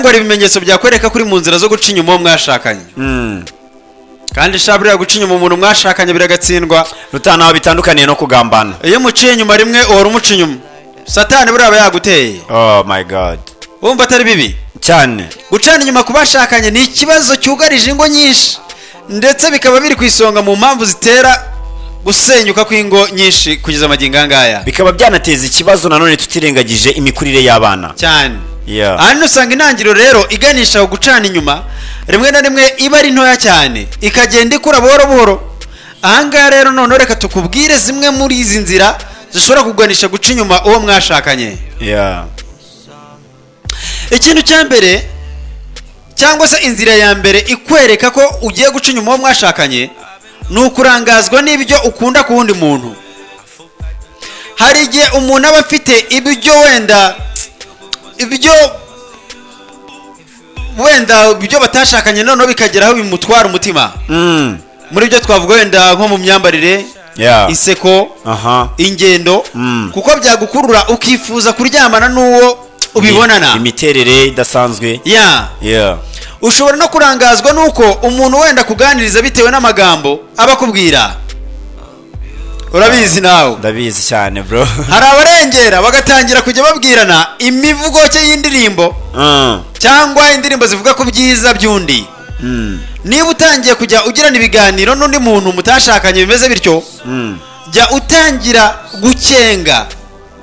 ngo ari ibimenyetso byakwereka kuri mu nzira zo guca inyuma mwashakanye. Kandi shabura guca inyuma umuntu mwashakanye biragatsindwa. Rutana bitandukaniye no kugambana. Iyo muciye inyuma rimwe uhora umuca inyuma. Satani buraba yaguteye. Oh my god. Wumva atari bibi cyane. Gucana inyuma kubashakanye ni ikibazo cyugarije ingo nyinshi, ndetse bikaba biri kwisonga mu mpamvu zitera gusenyuka kw'ingo nyinshi kugeza amagingo ngaya. Bikaba byanateza ikibazo nanone tutirengagije imikurire y'abana cyane. Yeah. Hano usanga intangiriro rero iganisha gucana inyuma rimwe na rimwe iba ari ntoya cyane ikagenda ikura buhoro buhoro. Ahangaha rero none reka tukubwire zimwe muri izi nzira zishobora kuganisha guca inyuma uwo mwashakanye. Yeah. Ikintu cya mbere cyangwa se inzira ya mbere ikwereka ko ugiye guca inyuma uwo mwashakanye ni ukurangazwa n'ibyo ukunda ku wundi muntu. Hari igihe umuntu aba afite ibyo wenda batashakanye noneho bikageraho bimutwara umutima. Muri byo twavuga wenda nko mu myambarire, inseko, ingendo, kuko byagukurura ukifuza kuryamana n'uwo ubibonana. Imiterere idasanzwe. Ushobora no kurangazwa nuko umuntu wenda kuganiriza bitewe n'amagambo abakubwira. Urabizi nawe? Ndabizi cyane bro. Hari abarengera bagatangira kujya babwirana imivugo y'indirimbo cyangwa indirimbo zivuga ku byiza by'undi. Niba utangiye kujya ugirana ibiganiro n'undi muntu mutashakanye bimeze bityo, jya utangira gucenga.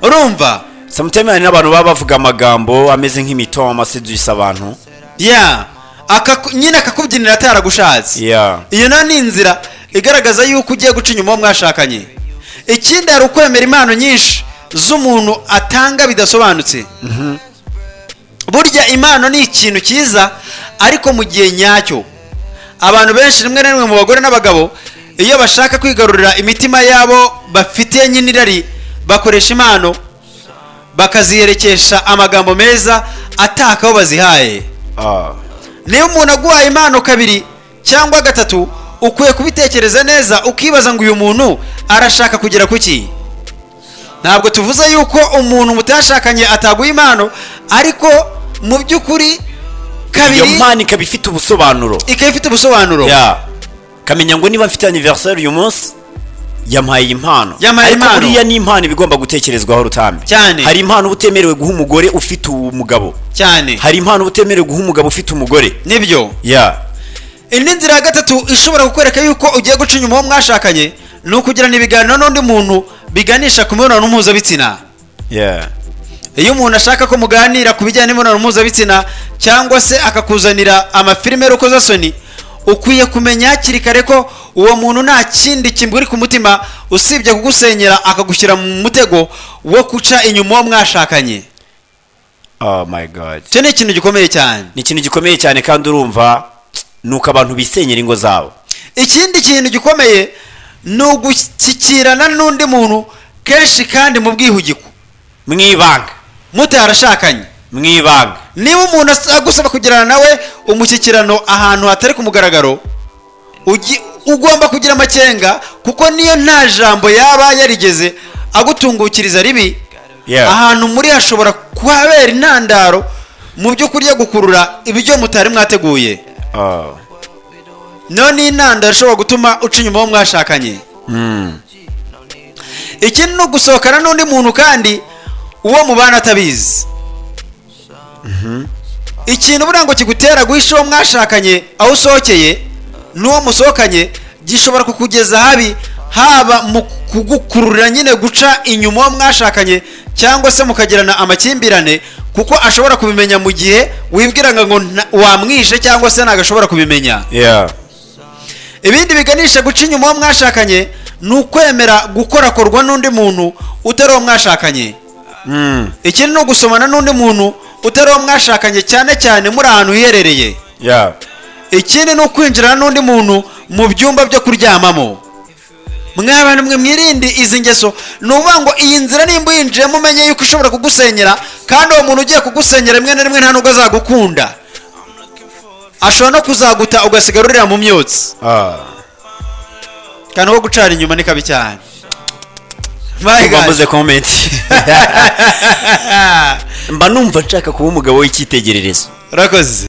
Urumva? Sometimes n'abantu baba bavuga amagambo ameze nk'imitoma seduisa abantu. Nyine akakubyinira ataragushatse. Iyo ni inzira igaragaza yuko ugiye guca inyuma mwashakanye. Ikindi hari ukwemera impano nyinshi z'umuntu atanga bidasobanutse. Burya impano ni ikintu cyiza ariko mu gihe nyacyo. Abantu benshi rimwe na rimwe mu bagore n'abagabo iyo bashaka kwigarurira imitima yabo bafitiye nyinirari bakoresha impano bakaziherekesha amagambo meza ataka aho bazihaye. Niba umuntu aguhaye impano kabiri cyangwa gatatu ukwiye kubitekereza neza ukibaza ngo uyu muntu arashaka kugera kuki. Ntabwo tuvuze yuko umuntu mutashakanye ataguha impano, ariko mu by'ukuri kabiri iyo mpano ikaba ifite ubusobanuro. Kamenya ngo niba mfite anniversaire uyu munsi yampaye impano. Ariko buriya ni impano bigomba gutekerezwaho Rutambi. Hari impano utemerewe guha umugore ufite umugabo. Hari impano utemerewe guha umugabo ufite umugore. Nibyo. Indi nzira ya gatatu ishobora kukwereka yuko ugiye guca inyuma uwo mwashakanye ni ukugirana ibiganiro n'undi muntu biganisha ku mibonano mpuzabitsina. Iyo umuntu ashaka ko muganira ku bijyanye n'imibonano mpuzabitsina cyangwa se akakuzanira amafilime y'urukozasoni, ukwiye kumenya hakiri kare ko uwo muntu nta kindi kimuri ku mutima usibye kugusenyera akagushyira mu mutego wo guca inyuma uwo mwashakanye. Oh my god. Cyo ni ikintu gikomeye cyane. Ni ikintu gikomeye cyane kandi urumva nuko abantu bisenyera ingo zabo. Ikindi kintu gikomeye ni ugushyikirana n'undi muntu kenshi kandi mu bwihugiko, mwibanga, mutarashakanye, mwibanga. Niba umuntu agusaba kugirana nawe umushyikirano ahantu hatari ku mugaragaro, ugomba kugira amakenga, kuko niyo nta jambo yaba yarigeze agutungukiriza ribi, ahantu muri hashobora kuhabera intandaro mu byo kurya gukurura ibyo mutari mwateguye. None intandaro ishobora gutuma uca inyuma uwo mwashakanye. Ikindi no gusohokana n'undi muntu kandi uwo mubana atabizi. Ikintu buriya ngo kigutera guhisha uwo mwashakanye aho usohokeye n'uwo musohokanye gishobora kukugeza habi, haba mu kugukururira nyine guca inyuma uwo mwashakanye cyangwa se mukagirana amakimbirane, kuko ashobora kubimenya mu gihe wibwiraga ngo wamwishe cyangwa se nagashobora kubimenya. Ibindi biganisha guca inyuma uwo mwashakanye ni ukwemera gukorakorwa n'undi muntu utari uwo mwashakanye. Ikindi no gusomana n'undi muntu utari uwo mwashakanye, cyane cyane muri ahantu hiherereye. Ikindi no kwinjirana n'undi muntu mu byumba byo kuryamamo. Mwabana mwe mwirinde izi ngeso. Nuvuga ngo iyi nzira nimba yinjiyemo umenye yuko ishobora kugusenyera, kandi uwo muntu ugiye kugusenyera rimwe na rimwe nta nubwo azagukunda. Ashobora no kuzaguta ugasigarurira mu myotsi. Kandi wo gucara inyuma ni kabi cyane. Bambuze comment. Mba numva nshaka kuba umugabo w'icyitegererezo. urakoze.